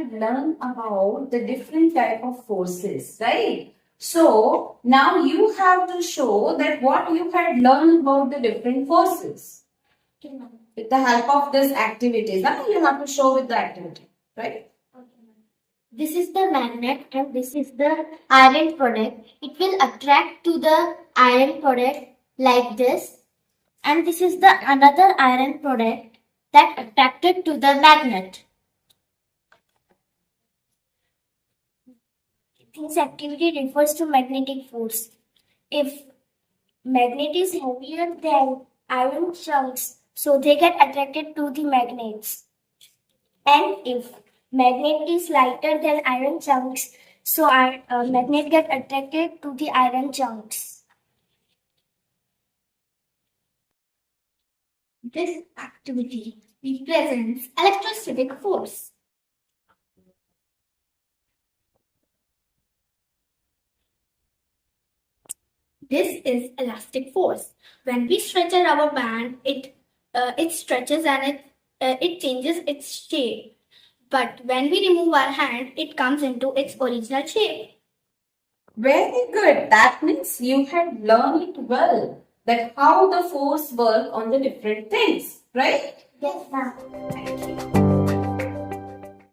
had learned about the different type of forces, right? So now you have to show that what you had learned about the different forces. With the help of this activities, you have to show with the activity, right? This is the magnet and this is the iron product. It will attract to the iron product like this. And this is the another iron product that attracted to the magnet. This activity refers to magnetic force. If magnet is heavier than iron chunks, so they get attracted to the magnets. And if magnet is lighter than iron chunks, so magnet get attracted to the iron chunks. This activity represents electrostatic force. This is elastic force. When we stretch a rubber band, it stretches and it changes its shape. But when we remove our hand, it comes into its original shape. Very good. That means you had learned it well, that how the force work on the different things, right? Yes, ma'am. Thank you.